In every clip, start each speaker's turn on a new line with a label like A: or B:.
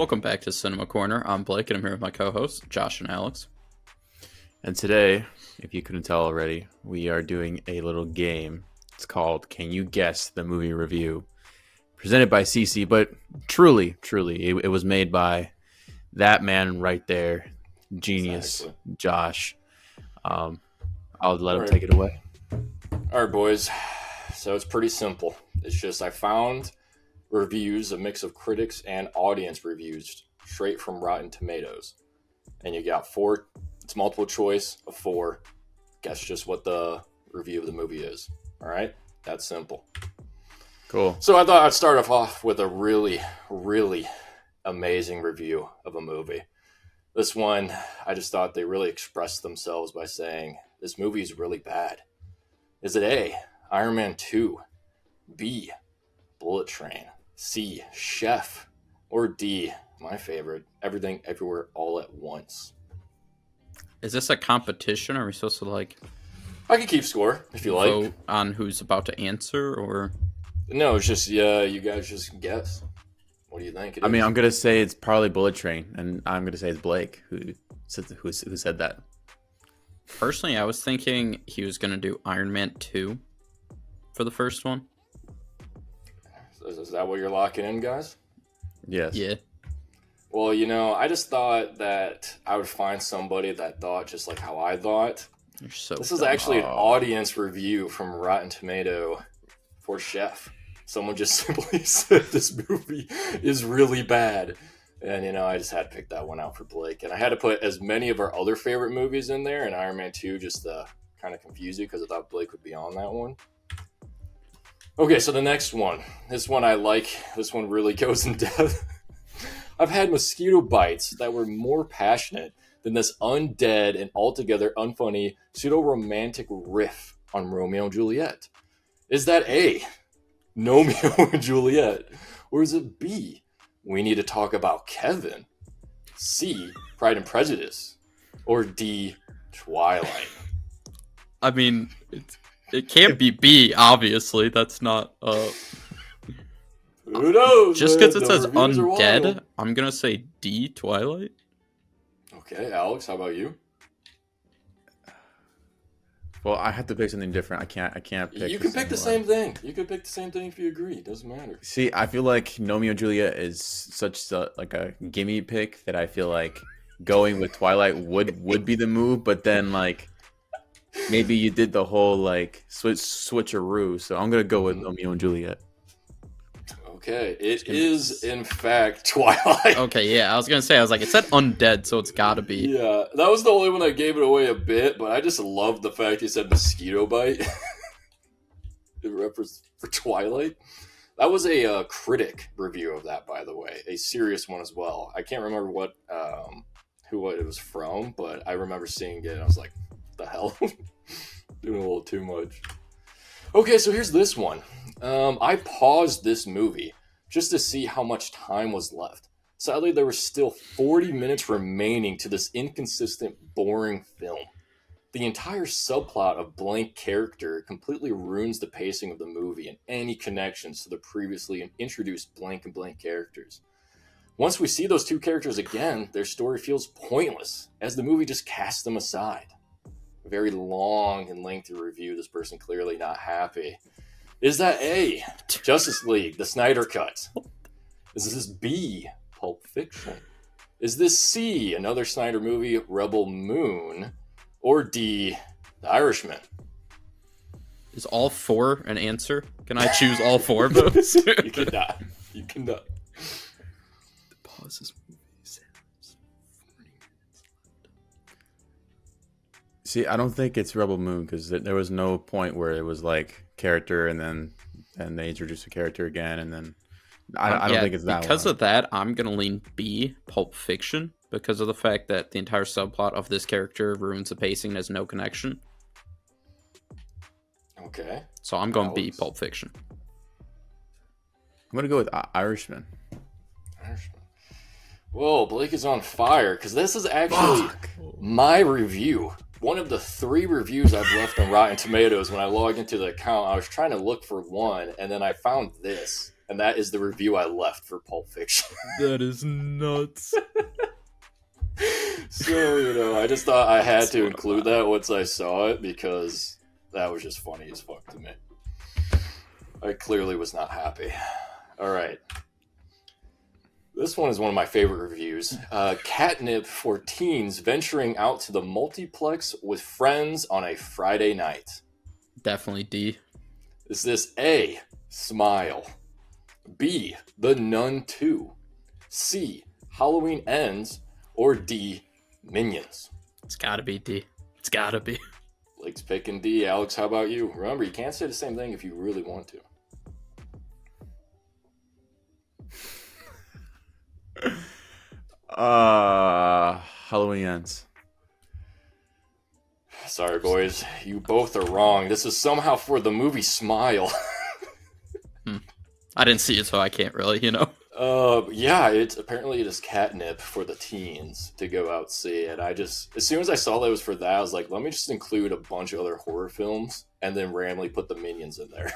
A: Welcome back to Cinema Corner. I'm Blake, and I'm here with my co-hosts, Josh and Alex.
B: And today, if you couldn't tell already, we are doing a little game. It's called Can You Guess the Movie Review? Presented by CC, but truly, it was made by that man right there, genius, exactly. Josh. I'll let him take it away.
C: All right, boys. So it's pretty simple. It's just I found reviews, a mix of critics and audience reviews straight from Rotten Tomatoes. And you got four, it's multiple choice of four. Guess just what the review of the movie is. All right? That's simple.
B: Cool.
C: So I thought I'd start off with a really, really amazing review of a movie. This one, I just thought they really expressed themselves by saying, this movie is really bad. Is it A, Iron Man 2, B, Bullet Train, C, Chef, or D, my favorite, Everything Everywhere All at Once?
A: Is this a competition? Are we supposed to
C: I can keep score if you
A: vote
C: like.
A: On who's about to answer, or?
C: No, it's just you guys just guess. What do you think?
B: I'm gonna say it's probably Bullet Train, and I'm gonna say it's Blake who said that.
A: Personally, I was thinking he was gonna do Iron Man 2 for the first one.
C: Is that what you're locking in, guys?
B: Yes.
A: Yeah.
C: Well, I just thought that I would find somebody that thought just like how I thought.
A: You're so
C: This
A: dumb.
C: is actually an audience review from Rotten Tomato for Chef. Someone just simply said this movie is really bad. And, I just had to pick that one out for Blake. And I had to put as many of our other favorite movies in there, and Iron Man 2 just to kind of confuse you because I thought Blake would be on that one. Okay, so the next one. This one I like. This one really goes in depth. I've had mosquito bites that were more passionate than this undead and altogether unfunny pseudo-romantic riff on Romeo and Juliet. Is that A, Romeo and Juliet? Or is it B, We Need to Talk About Kevin? C, Pride and Prejudice? Or D, Twilight?
A: I mean, it can't be B, obviously. That's not...
C: Who knows?
A: Just because it says
C: reviews are
A: undead,
C: wild.
A: I'm going to say D, Twilight.
C: Okay, Alex, how about you?
B: Well, I have to pick something different. I can't pick.
C: You can pick the same thing. You can pick the same thing if you agree. It doesn't matter.
B: See, I feel like Romeo and Juliet is such a gimme pick that I feel like going with Twilight would be the move, but then maybe you did the whole switcheroo, so I'm gonna go with Romeo and Juliet.
C: Okay, it is in fact Twilight.
A: Okay, yeah, I was going to say, it said undead, so it's got to be.
C: Yeah, that was the only one that gave it away a bit, but I just loved the fact you said mosquito bite. In reference for Twilight. That was a critic review of that, by the way, a serious one as well. I can't remember what it was from, but I remember seeing it and I was like, what the hell? Doing a little too much. Okay, so here's this one. I paused this movie just to see how much time was left. Sadly, there was still 40 minutes remaining to this inconsistent, boring film. The entire subplot of blank character completely ruins the pacing of the movie and any connections to the previously introduced blank and blank characters. Once we see those two characters again, their story feels pointless, as the movie just casts them aside. A very long and lengthy review, this person clearly not happy. Is that A, Justice League, the Snyder Cut? Is this B, Pulp Fiction? Is this C, another Snyder movie, Rebel Moon? Or D, The Irishman?
A: Is all four an answer? Can I choose all four of those?
C: You cannot. You cannot.
A: Pause this movie.
B: See, I don't think it's Rebel Moon because there was no point where it was character and they introduced a character again and then I don't think it's that
A: because
B: one.
A: of that, I'm gonna lean B, Pulp Fiction, because of the fact that the entire subplot of this character ruins the pacing and has no connection.
C: Okay.
A: So I'm going B, Pulp Fiction.
B: I'm gonna go with Irishman.
C: Irishman. Whoa, Blake is on fire because this is actually my review. One of the 3 reviews I've left on Rotten Tomatoes when I logged into the account. I was trying to look for one, and then I found this. and that is the review I left for Pulp Fiction.
A: That is nuts.
C: So, I just thought I had to include that once I saw it because that was just funny as fuck to me. I clearly was not happy. All right. This one is one of my favorite reviews. Catnip for teens venturing out to the multiplex with friends on a Friday night.
A: Definitely D.
C: Is this A, Smile, B, The Nun 2, C, Halloween Ends, or D, Minions?
A: It's gotta be D. It's gotta be.
C: Blake's picking D. Alex, how about you? Remember, you can't say the same thing if you really want to.
B: Halloween Ends.
C: Sorry, boys. You both are wrong. This is somehow for the movie Smile.
A: I didn't see it, so I can't really,
C: Yeah, it is catnip for the teens to go out see. And as soon as I saw that it was for that, I was like, let me just include a bunch of other horror films and then randomly put the Minions in there.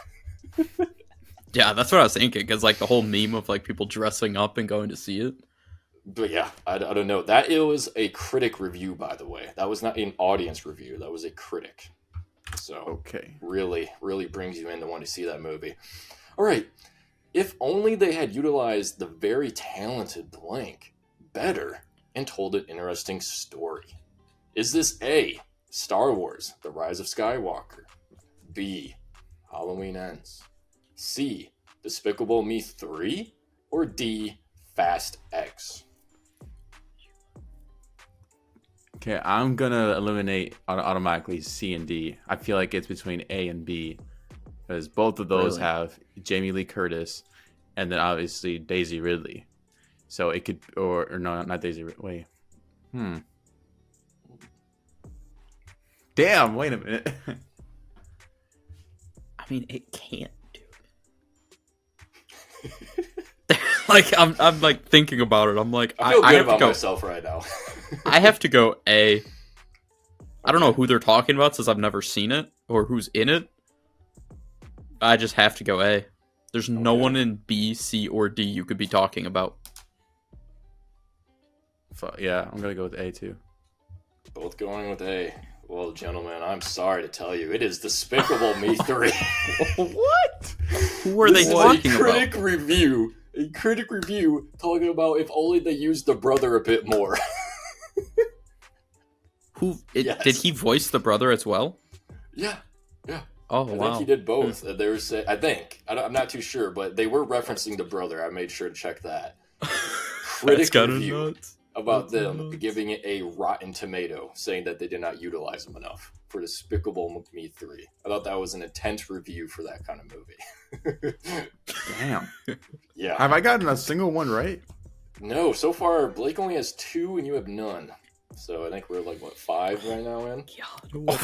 A: Yeah, that's what I was thinking, because, the whole meme of, people dressing up and going to see it.
C: But yeah, I don't know. It was a critic review, by the way. That was not an audience review. That was a critic. So,
B: Okay.
C: really, really brings you in to want to see that movie. All right. If only they had utilized the very talented blank better and told an interesting story. Is this A, Star Wars, The Rise of Skywalker, B, Halloween Ends, C, Despicable Me 3, or D, Fast X?
B: Okay, I'm gonna eliminate automatically C and D. I feel like it's between A and B because both of those
A: Really?
B: have Jamie Lee Curtis and then obviously Daisy Ridley. So it could, or no, not Daisy Ridley. Wait. Damn, wait a minute.
A: I mean, it can't, dude. I'm thinking about it. I'm like,
C: I feel good
A: have
C: about
A: to go.
C: myself right now.
A: I have to go A. I don't know who they're talking about since I've never seen it or who's in it. I just have to go A. There's no
C: Okay.
A: one in B, C, or D you could be talking about.
B: Yeah, I'm gonna go with A too.
C: Both going with A. Well, gentlemen, I'm sorry to tell you, it is Despicable Me 3.
A: What? Who are they
C: This is
A: talking
C: a
A: about?
C: critic review. A critic review talking about if only they used the brother a bit more. Yes.
A: Did he voice the brother as well?
C: Yeah.
A: Oh,
C: I
A: wow.
C: think he did both. And they were I think. I'm not too sure, but they were referencing the brother. I made sure to check that. Critic
A: That's kinda
C: review
A: nuts.
C: about
A: That's
C: them
A: nuts.
C: giving it a rotten tomato, saying that they did not utilize them enough for Despicable Me 3. I thought that was an intense review for that kind of movie.
B: Damn.
C: Yeah.
B: Have I gotten a single one right?
C: No, so far Blake only has 2 and you have none. So I think we're 5 right now in.
A: God,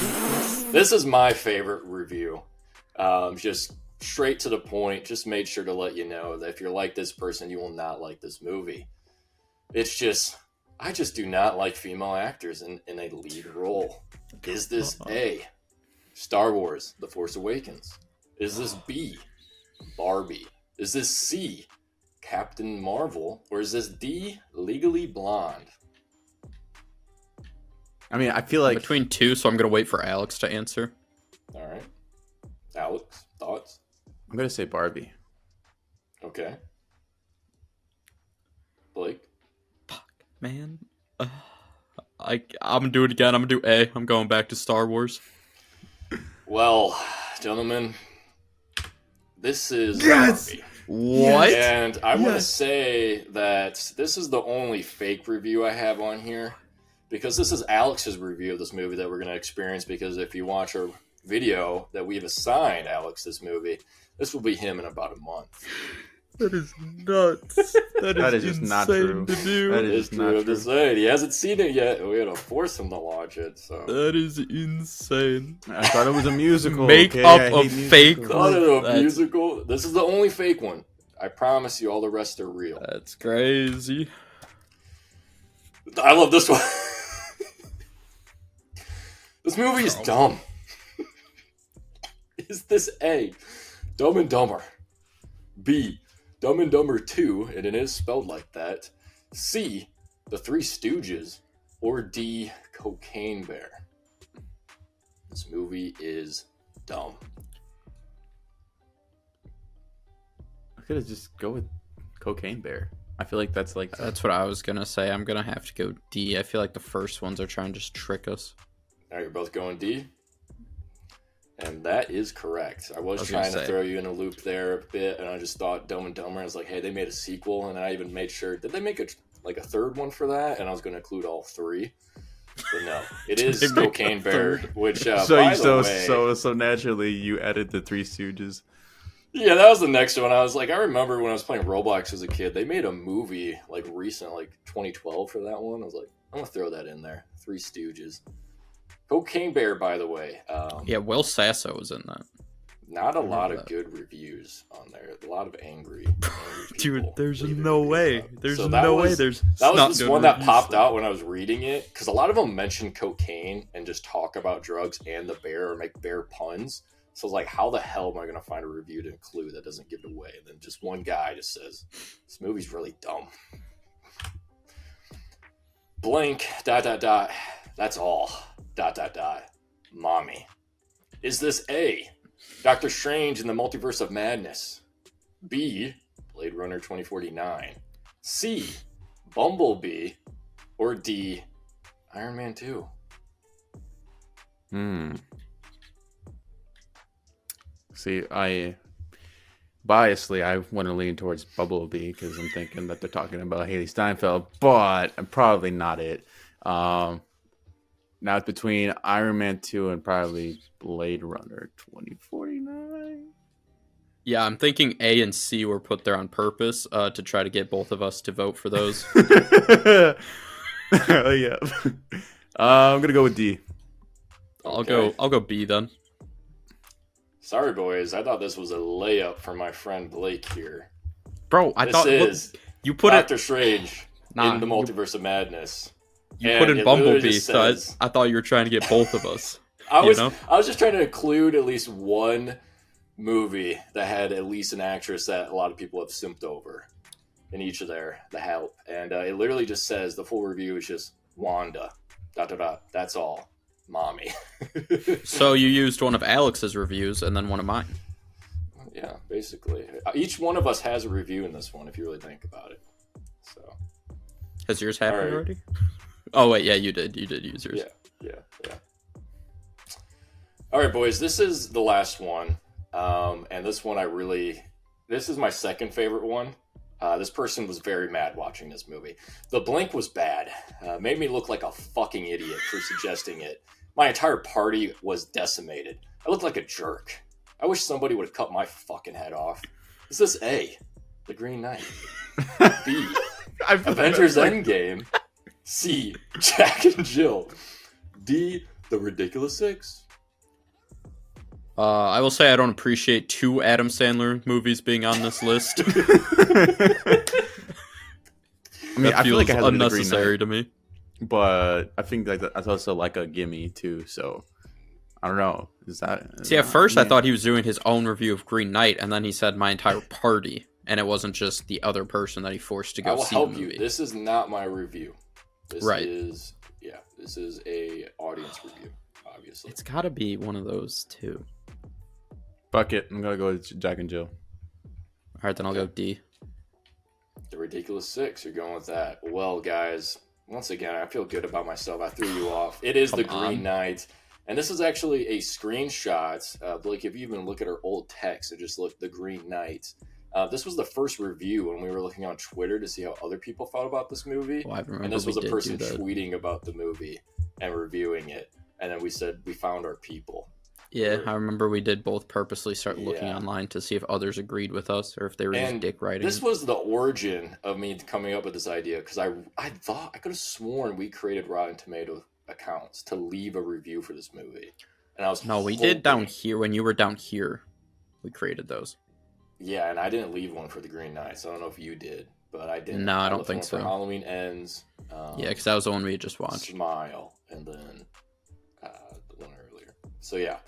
C: This is my favorite review. Just straight to the point. Just made sure to let you know that if you're like this person, you will not like this movie. It's just, I just do not like female actors in a lead role. Is this A, Star Wars, The Force Awakens? Is this B, Barbie? Is this C, Captain Marvel? Or is this D, Legally Blonde?
B: I mean, I feel like
A: between two, so I'm gonna wait for Alex to answer.
C: All right. Alex, thoughts?
B: I'm gonna say Barbie.
C: Okay. Blake?
A: Man, I'm gonna do it again. I'm gonna do A. I'm going back to Star Wars.
C: Well, gentlemen, this is
B: Yes!
C: Barbie.
A: What?
C: And I want to
B: Yes.
C: say that this is the only fake review I have on here because this is Alex's review of this movie that we're going to experience. Because if you watch our video that we've assigned Alex this movie, this will be him in about a month.
A: That is nuts.
B: That is just not true.
A: To do.
B: That
C: It's
B: is not
C: true. I'm
B: true.
C: just saying, he hasn't seen it yet. We had to force him to watch it. So.
A: That is insane.
B: I thought it was a musical.
A: Make
B: okay?
A: up
B: I
A: a
B: hate
A: fake-
B: musicals.
C: Not a
A: That's-
C: musical. This is the only fake one. I promise you, all the rest are real.
A: That's crazy.
C: I love this one. This movie is dumb. Is this A, Dumb and Dumber? B, Dumb and Dumber 2, and it is spelled like that. C, The Three Stooges, or D, Cocaine Bear. This movie is dumb.
B: I could have just go with Cocaine Bear. I feel like that's like
A: That's what I was gonna say. I'm gonna have to go D. I feel like the first ones are trying to just trick us.
C: All right, you're both going D? And that is correct. I was
A: gonna
C: trying to
A: say.
C: throw you in a loop there a bit, and I just thought Dumb and Dumber. I was like, hey, they made a sequel, and I even made sure. Did they make a third one for that? And I was going to include all three. But no, it is
A: they make
C: Cocaine
A: a
C: Bear,
A: third?
C: which by the way,
B: so naturally you added the Three Stooges.
C: yeah, that was the next one. I was like, I remember when I was playing Roblox as a kid, they made a movie like recent, like 2012 for that one. I was like, I'm gonna throw that in there. Three Stooges. Cocaine Bear, by the way.
A: Yeah, Will Sasso was in that.
C: Not a
A: remember
C: lot of
A: that.
C: good reviews on there. A lot of angry
A: Dude,
C: people
A: there's
C: leaving
A: no
C: reviews
A: way.
C: up.
A: There's
C: So that
A: no way.
C: was-
A: There's
C: That
A: not
C: was this
A: good
C: one that
A: reviews
C: popped
A: for
C: out when I was reading it, because a lot of them mention cocaine and just talk about drugs and the bear or make bear puns. So I was like, how the hell am I going to find a review to include that doesn't give it away? And then just one guy just says, this movie's really dumb. Blank, ... That's all. ... Mommy. Is this A, Doctor Strange in the Multiverse of Madness? B, Blade Runner 2049? C, Bumblebee? Or D, Iron Man 2?
B: See, biasly, I want to lean towards Bumblebee because I'm thinking that they're talking about Haley Steinfeld, but I'm probably not it. Now it's between Iron Man 2 and probably Blade Runner 2049.
A: Yeah, I'm thinking A and C were put there on purpose to try to get both of us to vote for those.
B: Oh, yeah. I'm gonna go with D.
A: I'll
C: Okay.
A: go B then.
C: Sorry, boys. I thought this was a layup for my friend Blake here.
A: Bro, I
C: This
A: thought look,
C: is
A: you put
C: Doctor
A: it
C: Strange
A: Nah,
C: in the
A: you-
C: Multiverse of Madness.
A: you
C: and
A: put
C: it
A: in
C: literally
A: Bumblebee,
C: just
A: so
C: says-
A: I thought you were trying to get both of us.
C: I
A: You
C: was
A: know?
C: I was just trying to include at least one movie that had at least an actress that a lot of people have simped over in each of the help, and it literally just says the full review is just Wanda ... That's all, mommy.
A: So you used one of Alex's reviews and then one of mine.
C: Yeah, basically, each one of us has a review in this one if you really think about it. So
A: Has yours happened
C: Alright.
A: already? Oh wait, yeah, you did. You did use yours.
C: yeah. All right, boys, this is the last one, and this one this is my second favorite one. This person was very mad watching this movie. The Blink was bad. Made me look like a fucking idiot for suggesting it. My entire party was decimated. I looked like a jerk. I wish somebody would have cut my fucking head off. Is this A, The Green Knight? B, Avengers Endgame? C, Jack and Jill? D, The Ridiculous Six?
A: I will say I don't appreciate two Adam Sandler movies being on this list.
B: I mean,
A: That
B: I feel like
A: feels
B: I had
A: unnecessary to me.
B: but I think like that's also like a gimme too. So I don't know. Is that?
A: See, at first I thought he was doing his own review of Green Knight, and then he said my entire party, and it wasn't just the other person that he forced to
C: I
A: go
C: will
A: see
C: help
A: the
C: you.
A: movie.
C: This is not my review. This
A: Right.
C: is a audience review, obviously.
A: It's got to be one of those two.
B: Fuck it. I'm gonna go with Jack and Jill.
A: All right, then I'll go D.
C: The Ridiculous Six. You're going with that. Well, guys, once again, I feel good about myself. I threw you off. It is
A: Come
C: The Green
A: on.
C: Knight. And this is actually a screenshot. Blake, if you even look at our old text and just look The Green Knight. This was the first review when we were looking on Twitter to see how other people felt about this movie.
A: Well, I remember
C: And this was
A: we
C: a
A: did
C: person
A: do that.
C: tweeting about the movie and reviewing it. And then we said we found our people.
A: Yeah, I remember we did both purposely start looking
C: Yeah.
A: online to see if others agreed with us or if they were just
C: And
A: dick writing.
C: This was the origin of me coming up with this idea because I thought I could have sworn we created Rotten Tomato accounts to leave a review for this movie, and I was
A: No, we
C: hoping-
A: did down here when you were down here. We created those.
C: Yeah, and I didn't leave one for the Green Knight, so I don't know if you did, but I didn't.
A: No, I don't
C: left
A: think
C: one for
A: so.
C: Halloween Ends.
A: Yeah, because that was the one we had just watched.
C: Smile, and then the one earlier. So yeah,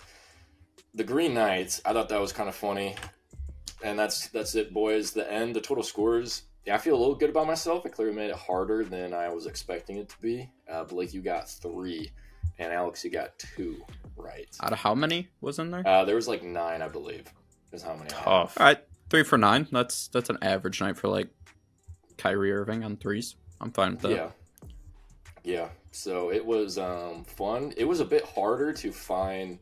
C: the Green Knight. I thought that was kind of funny. And that's it, boys. The end, the total scores. Yeah, I feel a little good about myself. I clearly made it harder than I was expecting it to be. Blake, you got 3, and Alex, you got 2 right.
A: Out of how many was in there?
C: There was like 9, I believe. Is how many?
B: Tough.
A: All right, 3 for 9. That's an average night for like Kyrie Irving on threes. I'm fine with that.
C: Yeah. Yeah. So it was fun. It was a bit harder to find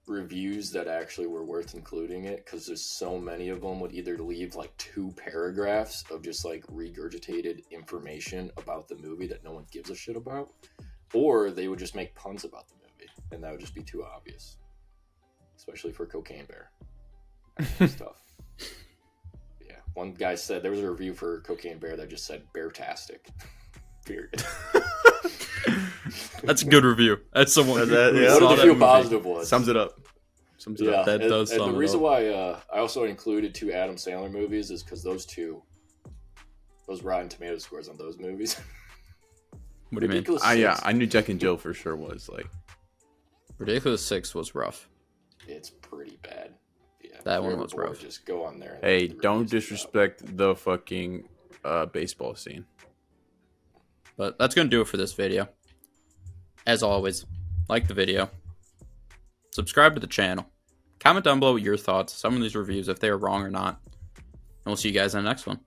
C: reviews that actually were worth including it because there's so many of them would either leave like 2 paragraphs of just like regurgitated information about the movie that no one gives a shit about, or they would just make puns about the movie, and that would just be too obvious, especially for Cocaine Bear. That's tough. Yeah, one guy said there was a review for Cocaine Bear that just said "beartastic." Period.
A: That's a good review. That's someone.
B: That-
A: who
B: yeah.
C: What
A: saw
C: did you
A: that
C: feel
A: movie.
C: positive was?
B: Sums it up. Sums it
C: Yeah,
B: up.
A: That does
C: and
A: sum
C: the
A: it
C: reason
A: up.
C: why I also included 2 Adam Sandler movies is because those Rotten Tomato scores on those movies.
A: What do you mean?
C: Ridiculous
B: Yeah,
C: Six,
B: I knew Jack and Jill for sure was like.
A: Ridiculous 6 was rough.
C: It's pretty bad. Yeah,
A: That
C: if
A: one
C: you're
A: was
C: bored,
A: rough.
C: Just go on there. And
B: Hey,
C: read the
B: don't
C: reviews about
B: disrespect the fucking baseball scene.
A: But that's going to do it for this video. As always, like the video. Subscribe to the channel. Comment down below your thoughts, some of these reviews, if they are wrong or not. And we'll see you guys in the next one.